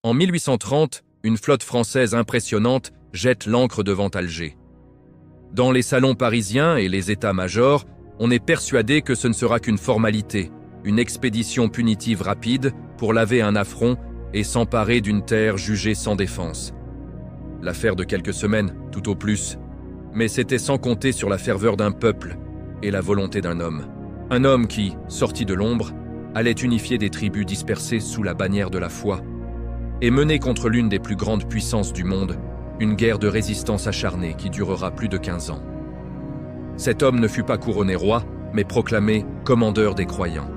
En 1830, une flotte française impressionnante jette l'ancre devant Alger. Dans les salons parisiens et les états-majors, on est persuadé que ce ne sera qu'une formalité, une expédition punitive rapide pour laver un affront et s'emparer d'une terre jugée sans défense. L'affaire de quelques semaines, tout au plus, mais c'était sans compter sur la ferveur d'un peuple et la volonté d'un homme. Un homme qui, sorti de l'ombre, allait unifier des tribus dispersées sous la bannière de la foi et mener contre l'une des plus grandes puissances du monde une guerre de résistance acharnée qui durera plus de 15 ans. Cet homme ne fut pas couronné roi, mais proclamé commandeur des croyants.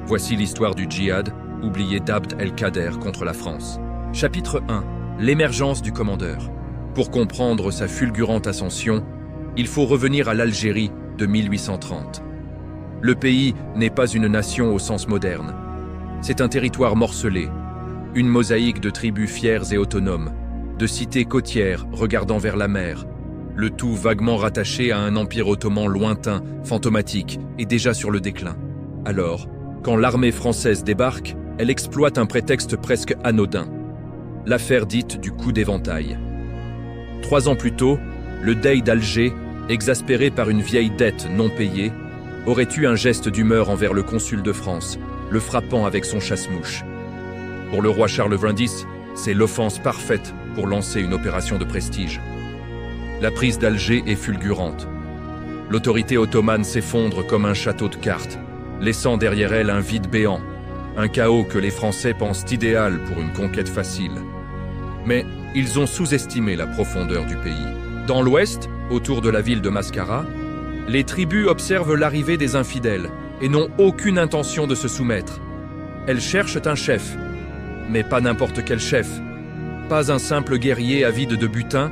Voici l'histoire du djihad, oublié d'Abd el-Kader contre la France. Chapitre 1. L'émergence du commandeur. Pour comprendre sa fulgurante ascension, il faut revenir à l'Algérie de 1830. Le pays n'est pas une nation au sens moderne. C'est un territoire morcelé, une mosaïque de tribus fières et autonomes, de cités côtières regardant vers la mer, le tout vaguement rattaché à un empire ottoman lointain, fantomatique et déjà sur le déclin. Alors, quand l'armée française débarque, elle exploite un prétexte presque anodin, l'affaire dite du coup d'éventail. 3 ans plus tôt, le Dey d'Alger, exaspéré par une vieille dette non payée, aurait eu un geste d'humeur envers le consul de France, le frappant avec son chasse-mouche. Pour le roi Charles X, c'est l'offense parfaite pour lancer une opération de prestige. La prise d'Alger est fulgurante. L'autorité ottomane s'effondre comme un château de cartes, laissant derrière elle un vide béant, un chaos que les Français pensent idéal pour une conquête facile. Mais ils ont sous-estimé la profondeur du pays. Dans l'ouest, autour de la ville de Mascara, les tribus observent l'arrivée des infidèles et n'ont aucune intention de se soumettre. Elles cherchent un chef, mais pas n'importe quel chef. Pas un simple guerrier avide de butin,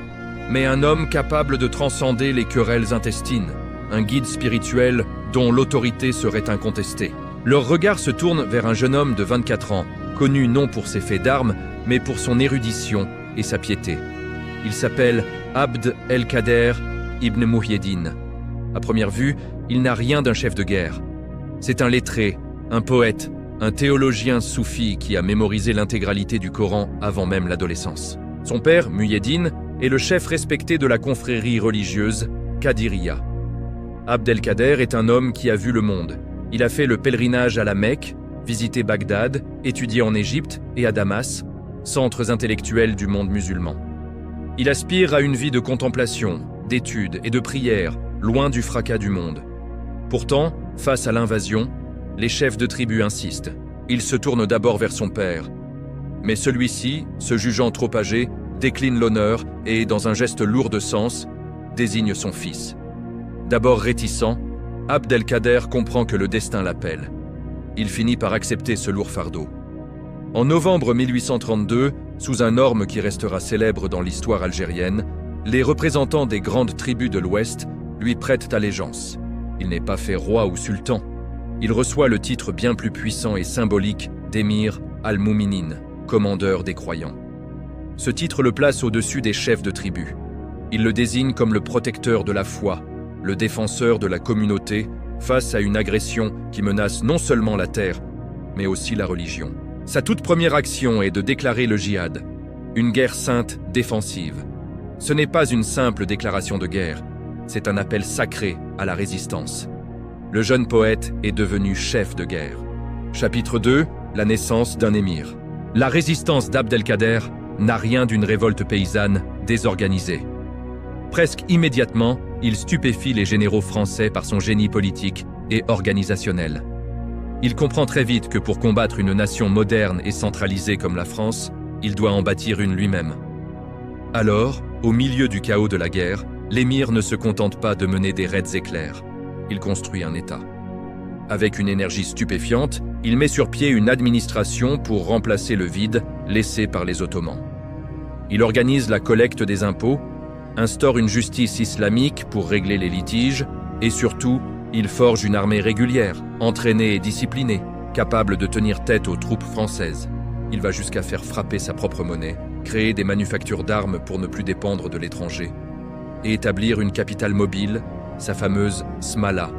mais un homme capable de transcender les querelles intestines, un guide spirituel dont l'autorité serait incontestée. Leur regard se tourne vers un jeune homme de 24 ans, connu non pour ses faits d'armes, mais pour son érudition et sa piété. Il s'appelle Abd el-Kader ibn Mouhyeddin. À première vue, il n'a rien d'un chef de guerre. C'est un lettré, un poète, un théologien soufi qui a mémorisé l'intégralité du Coran avant même l'adolescence. Son père, Mouhyeddin, est le chef respecté de la confrérie religieuse Kadiriya. Abd el-Kader est un homme qui a vu le monde. Il a fait le pèlerinage à la Mecque, visité Bagdad, étudié en Égypte et à Damas, centres intellectuels du monde musulman. Il aspire à une vie de contemplation, d'études et de prière, loin du fracas du monde. Pourtant, face à l'invasion, les chefs de tribu insistent. Il se tourne d'abord vers son père. Mais celui-ci, se jugeant trop âgé, décline l'honneur et, dans un geste lourd de sens, désigne son fils. D'abord réticent, Abd el-Kader comprend que le destin l'appelle. Il finit par accepter ce lourd fardeau. En novembre 1832, sous un orme qui restera célèbre dans l'histoire algérienne, les représentants des grandes tribus de l'Ouest lui prêtent allégeance. Il n'est pas fait roi ou sultan. Il reçoit le titre bien plus puissant et symbolique d'émir al-Mouminin, commandeur des croyants. Ce titre le place au-dessus des chefs de tribu. Il le désigne comme le protecteur de la foi, le défenseur de la communauté face à une agression qui menace non seulement la terre, mais aussi la religion. Sa toute première action est de déclarer le djihad, une guerre sainte défensive. Ce n'est pas une simple déclaration de guerre, c'est un appel sacré à la résistance. Le jeune poète est devenu chef de guerre. Chapitre 2, la naissance d'un émir. La résistance d'Abd el-Kader n'a rien d'une révolte paysanne désorganisée. Presque immédiatement, il stupéfie les généraux français par son génie politique et organisationnel. Il comprend très vite que pour combattre une nation moderne et centralisée comme la France, il doit en bâtir une lui-même. Alors, au milieu du chaos de la guerre, l'émir ne se contente pas de mener des raids éclairs. Il construit un État. Avec une énergie stupéfiante, il met sur pied une administration pour remplacer le vide laissé par les Ottomans. Il organise la collecte des impôts, instaure une justice islamique pour régler les litiges et surtout, il forge une armée régulière, entraînée et disciplinée, capable de tenir tête aux troupes françaises. Il va jusqu'à faire frapper sa propre monnaie, créer des manufactures d'armes pour ne plus dépendre de l'étranger et établir une capitale mobile, sa fameuse Smala,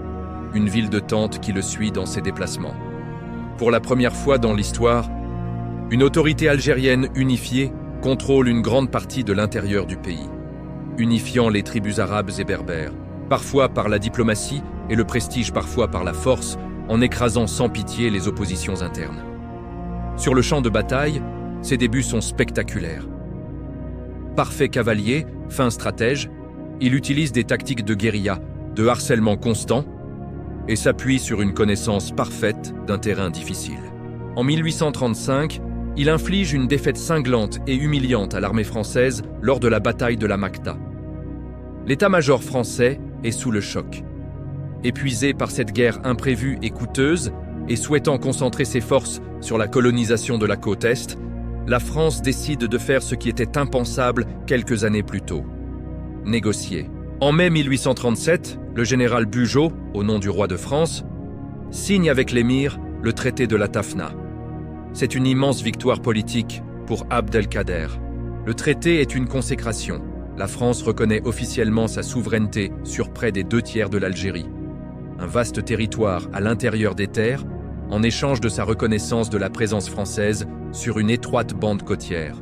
une ville de tente qui le suit dans ses déplacements. Pour la première fois dans l'histoire, Une autorité algérienne unifiée contrôle une grande partie de l'intérieur du pays, unifiant les tribus arabes et berbères, parfois par la diplomatie et le prestige, parfois par la force, en écrasant sans pitié les oppositions internes. Sur le champ de bataille, ses débuts sont spectaculaires. Parfait cavalier, fin stratège, il utilise des tactiques de guérilla, de harcèlement constant, et s'appuie sur une connaissance parfaite d'un terrain difficile. En 1835, il inflige une défaite cinglante et humiliante à l'armée française lors de la bataille de la Makta. L'état-major français est sous le choc. Épuisé par cette guerre imprévue et coûteuse, et souhaitant concentrer ses forces sur la colonisation de la côte Est, la France décide de faire ce qui était impensable quelques années plus tôt: négocier. En mai 1837, le général Bugeaud, au nom du roi de France, signe avec l'émir le traité de la Tafna. C'est une immense victoire politique pour Abd el-Kader. Le traité est une consécration. La France reconnaît officiellement sa souveraineté sur près des 2/3 de l'Algérie, un vaste territoire à l'intérieur des terres, en échange de sa reconnaissance de la présence française sur une étroite bande côtière.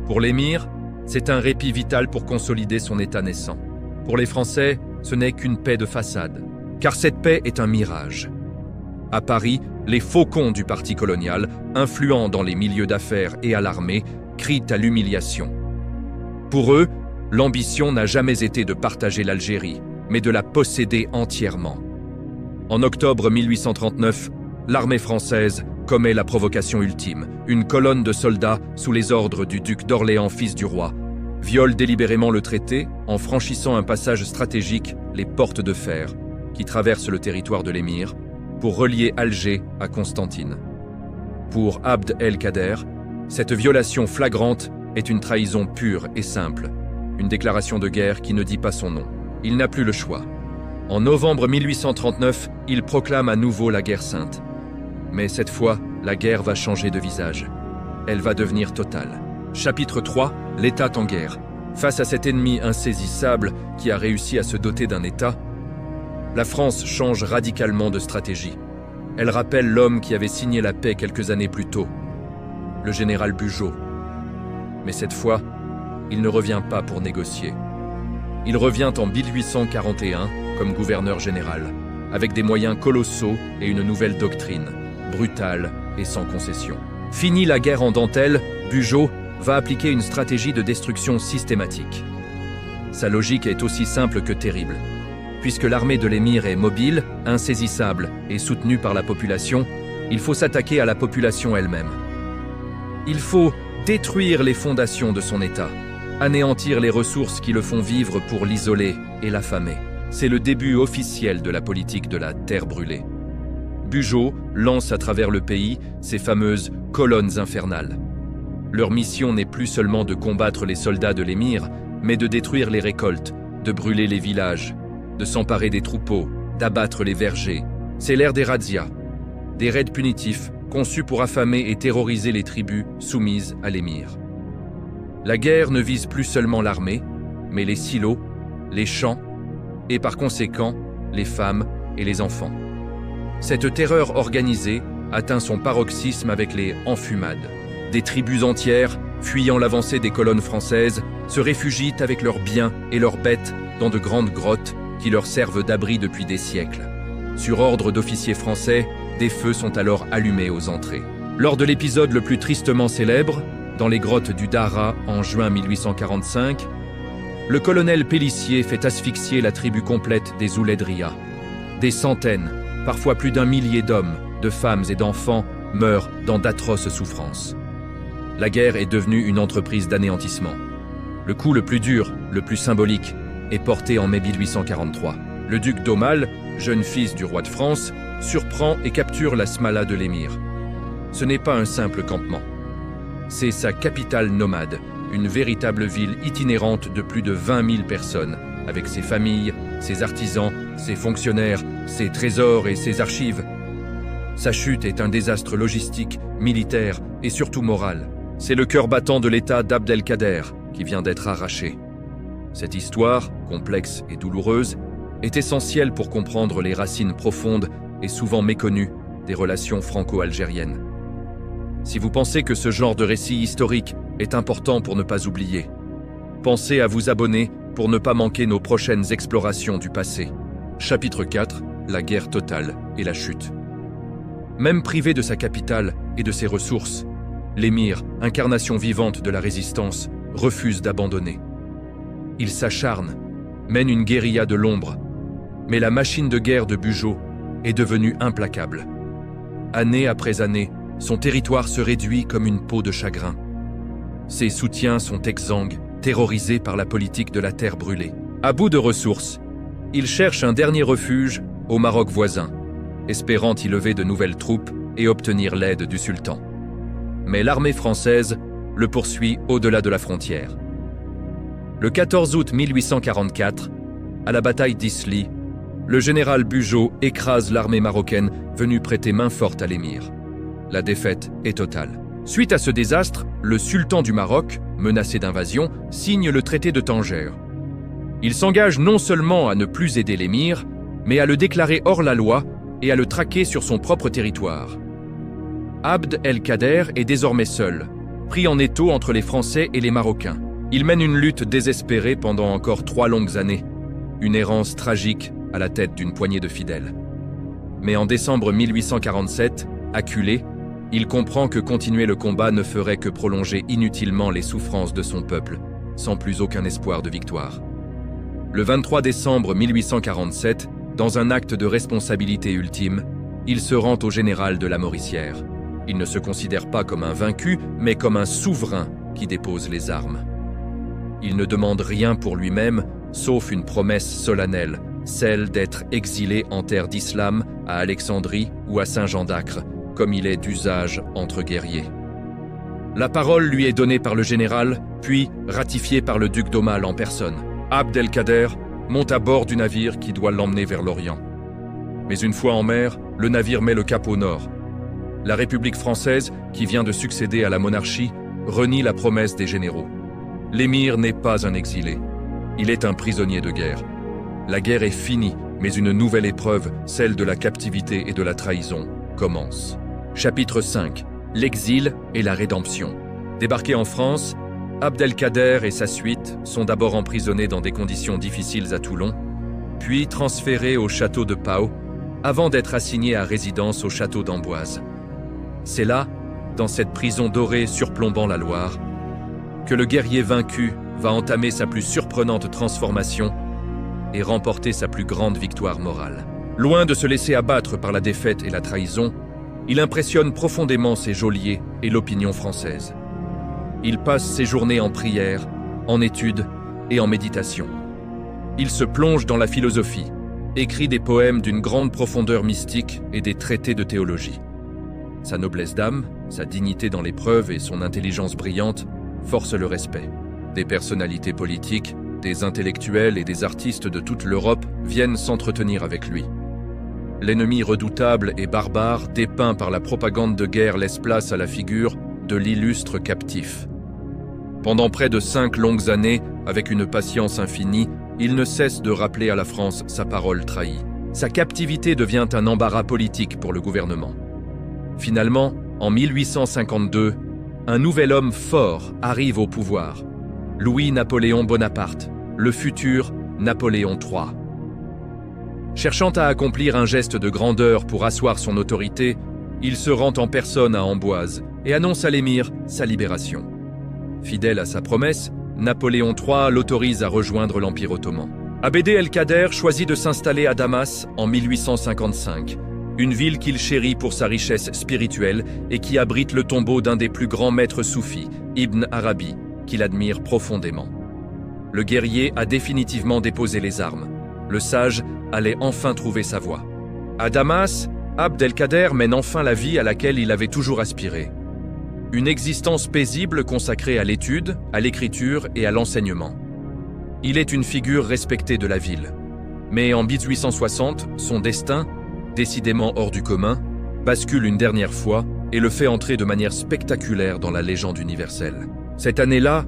Pour l'émir, c'est un répit vital pour consolider son État naissant. Pour les Français, ce n'est qu'une paix de façade, car cette paix est un mirage. À Paris, les faucons du parti colonial, influents dans les milieux d'affaires et à l'armée, crient à l'humiliation. Pour eux, l'ambition n'a jamais été de partager l'Algérie, mais de la posséder entièrement. En octobre 1839, l'armée française commet la provocation ultime. Une colonne de soldats, sous les ordres du duc d'Orléans, fils du roi, viole délibérément le traité en franchissant un passage stratégique, les portes de fer, qui traversent le territoire de l'émir, pour relier Alger à Constantine. Pour Abd el-Kader, cette violation flagrante est une trahison pure et simple, une déclaration de guerre qui ne dit pas son nom. Il n'a plus le choix. En novembre 1839, il proclame à nouveau la guerre sainte. Mais cette fois, la guerre va changer de visage. Elle va devenir totale. Chapitre 3, l'État en guerre. Face à cet ennemi insaisissable qui a réussi à se doter d'un État, la France change radicalement de stratégie. Elle rappelle l'homme qui avait signé la paix quelques années plus tôt, le général Bugeaud. Mais cette fois, il ne revient pas pour négocier. Il revient en 1841 comme gouverneur général, avec des moyens colossaux et une nouvelle doctrine, brutale et sans concession. Fini la guerre en dentelle, Bugeaud va appliquer une stratégie de destruction systématique. Sa logique est aussi simple que terrible. Puisque l'armée de l'émir est mobile, insaisissable et soutenue par la population, il faut s'attaquer à la population elle-même. Il faut détruire les fondations de son État, anéantir les ressources qui le font vivre pour l'isoler et l'affamer. C'est le début officiel de la politique de la terre brûlée. Bugeaud lance à travers le pays ces fameuses colonnes infernales. Leur mission n'est plus seulement de combattre les soldats de l'émir, mais de détruire les récoltes, de brûler les villages, de s'emparer des troupeaux, d'abattre les vergers. C'est l'ère des razzias, des raids punitifs conçus pour affamer et terroriser les tribus soumises à l'émir. La guerre ne vise plus seulement l'armée, mais les silos, les champs et par conséquent les femmes et les enfants. Cette terreur organisée atteint son paroxysme avec les enfumades. Des tribus entières, fuyant l'avancée des colonnes françaises, se réfugient avec leurs biens et leurs bêtes dans de grandes grottes qui leur servent d'abri depuis des siècles. Sur ordre d'officiers français, des feux sont alors allumés aux entrées. Lors de l'épisode le plus tristement célèbre, dans les grottes du Dahra en juin 1845, le colonel Pélissier fait asphyxier la tribu complète des Ouledria. Des centaines, parfois plus d'1 millier d'hommes, de femmes et d'enfants meurent dans d'atroces souffrances. La guerre est devenue une entreprise d'anéantissement. Le coup le plus dur, le plus symbolique, est porté en mai 1843. Le duc d'Aumale, jeune fils du roi de France, surprend et capture la Smala de l'émir. Ce n'est pas un simple campement. C'est sa capitale nomade, une véritable ville itinérante de plus de 20 000 personnes, avec ses familles, ses artisans, ses fonctionnaires, ses trésors et ses archives. Sa chute est un désastre logistique, militaire et surtout moral. C'est le cœur battant de l'État d'Abd el-Kader qui vient d'être arraché. Cette histoire, complexe et douloureuse, est essentielle pour comprendre les racines profondes et souvent méconnues des relations franco-algériennes. Si vous pensez que ce genre de récit historique est important pour ne pas oublier, pensez à vous abonner pour ne pas manquer nos prochaines explorations du passé. Chapitre 4, la guerre totale et la chute. Même privé de sa capitale et de ses ressources, l'émir, incarnation vivante de la résistance, refuse d'abandonner. Il s'acharne, mène une guérilla de l'ombre, mais la machine de guerre de Bugeaud est devenue implacable. Année après année, son territoire se réduit comme une peau de chagrin. Ses soutiens sont exsangues, terrorisés par la politique de la terre brûlée. À bout de ressources, il cherche un dernier refuge au Maroc voisin, espérant y lever de nouvelles troupes et obtenir l'aide du sultan. Mais l'armée française le poursuit au-delà de la frontière. Le 14 août 1844, à la bataille d'Isly, le général Bugeaud écrase l'armée marocaine venue prêter main forte à l'émir. La défaite est totale. Suite à ce désastre, le sultan du Maroc, menacé d'invasion, signe le traité de Tanger. Il s'engage non seulement à ne plus aider l'émir, mais à le déclarer hors la loi et à le traquer sur son propre territoire. Abd el-Kader est désormais seul, pris en étau entre les Français et les Marocains. Il mène une lutte désespérée pendant encore 3 longues années, une errance tragique à la tête d'une poignée de fidèles. Mais en décembre 1847, acculé, il comprend que continuer le combat ne ferait que prolonger inutilement les souffrances de son peuple, sans plus aucun espoir de victoire. Le 23 décembre 1847, dans un acte de responsabilité ultime, il se rend au général de la Mauricière. Il ne se considère pas comme un vaincu, mais comme un souverain qui dépose les armes. Il ne demande rien pour lui-même, sauf une promesse solennelle, celle d'être exilé en terre d'islam à Alexandrie ou à Saint-Jean d'Acre, comme il est d'usage entre guerriers. La parole lui est donnée par le général, puis ratifiée par le duc d'Aumale en personne. Abd el-Kader monte à bord du navire qui doit l'emmener vers l'Orient. Mais une fois en mer, le navire met le cap au nord. La République française, qui vient de succéder à la monarchie, renie la promesse des généraux. L'émir n'est pas un exilé. Il est un prisonnier de guerre. La guerre est finie, mais une nouvelle épreuve, celle de la captivité et de la trahison, commence. Chapitre 5. L'exil et la rédemption. Débarqué en France, Abd el-Kader et sa suite sont d'abord emprisonnés dans des conditions difficiles à Toulon, puis transférés au château de Pau, avant d'être assignés à résidence au château d'Amboise. C'est là, dans cette prison dorée surplombant la Loire, que le guerrier vaincu va entamer sa plus surprenante transformation et remporter sa plus grande victoire morale. Loin de se laisser abattre par la défaite et la trahison, il impressionne profondément ses geôliers et l'opinion française. Il passe ses journées en prière, en études et en méditation. Il se plonge dans la philosophie, écrit des poèmes d'une grande profondeur mystique et des traités de théologie. Sa noblesse d'âme, sa dignité dans l'épreuve et son intelligence brillante forcent le respect. Des personnalités politiques, des intellectuels et des artistes de toute l'Europe viennent s'entretenir avec lui. L'ennemi redoutable et barbare dépeint par la propagande de guerre laisse place à la figure de l'illustre captif. Pendant près de 5 longues années, avec une patience infinie, il ne cesse de rappeler à la France sa parole trahie. Sa captivité devient un embarras politique pour le gouvernement. Finalement, en 1852, un nouvel homme fort arrive au pouvoir, Louis-Napoléon Bonaparte, le futur Napoléon III. Cherchant à accomplir un geste de grandeur pour asseoir son autorité, il se rend en personne à Amboise et annonce à l'émir sa libération. Fidèle à sa promesse, Napoléon III l'autorise à rejoindre l'Empire ottoman. Abd el-Kader choisit de s'installer à Damas en 1855, une ville qu'il chérit pour sa richesse spirituelle et qui abrite le tombeau d'un des plus grands maîtres soufis, Ibn Arabi, qu'il admire profondément. Le guerrier a définitivement déposé les armes. Le sage allait enfin trouver sa voie. À Damas, Abd el-Kader mène enfin la vie à laquelle il avait toujours aspiré. Une existence paisible consacrée à l'étude, à l'écriture et à l'enseignement. Il est une figure respectée de la ville. Mais en 1860, son destin, décidément hors du commun, bascule une dernière fois et le fait entrer de manière spectaculaire dans la légende universelle. Cette année-là,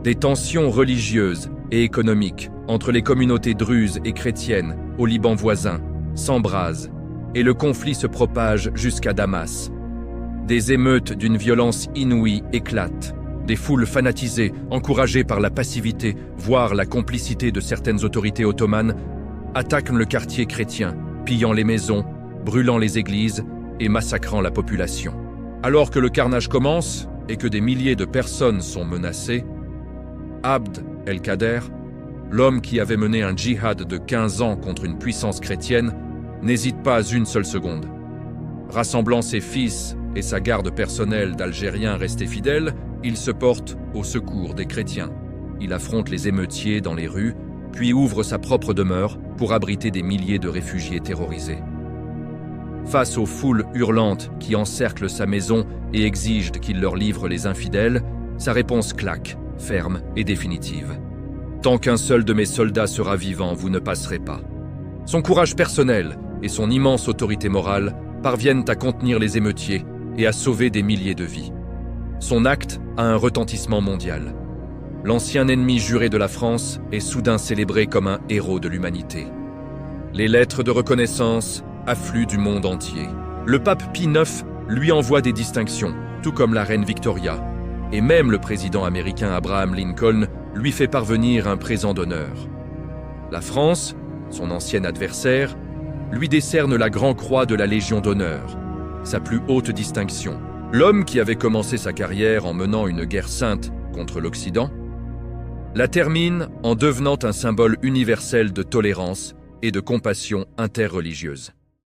des tensions religieuses et économiques entre les communautés druzes et chrétiennes au Liban voisin s'embrasent et le conflit se propage jusqu'à Damas. Des émeutes d'une violence inouïe éclatent. Des foules fanatisées, encouragées par la passivité, voire la complicité de certaines autorités ottomanes, attaquent le quartier chrétien, pillant les maisons, brûlant les églises et massacrant la population. Alors que le carnage commence et que des milliers de personnes sont menacées, Abd el-Kader, l'homme qui avait mené un djihad de 15 ans contre une puissance chrétienne, n'hésite pas une seule seconde. Rassemblant ses fils et sa garde personnelle d'Algériens restés fidèles, il se porte au secours des chrétiens. Il affronte les émeutiers dans les rues, puis ouvre sa propre demeure pour abriter des milliers de réfugiés terrorisés. Face aux foules hurlantes qui encerclent sa maison et exigent qu'il leur livre les infidèles, sa réponse claque, ferme et définitive. « Tant qu'un seul de mes soldats sera vivant, vous ne passerez pas. » Son courage personnel et son immense autorité morale parviennent à contenir les émeutiers et à sauver des milliers de vies. Son acte a un retentissement mondial. L'ancien ennemi juré de la France est soudain célébré comme un héros de l'humanité. Les lettres de reconnaissance affluent du monde entier. Le pape Pie IX lui envoie des distinctions, tout comme la reine Victoria, et même le président américain Abraham Lincoln lui fait parvenir un présent d'honneur. La France, son ancien adversaire, lui décerne la Grand Croix de la Légion d'honneur, sa plus haute distinction. L'homme qui avait commencé sa carrière en menant une guerre sainte contre l'Occident, la termine en devenant un symbole universel de tolérance et de compassion interreligieuse.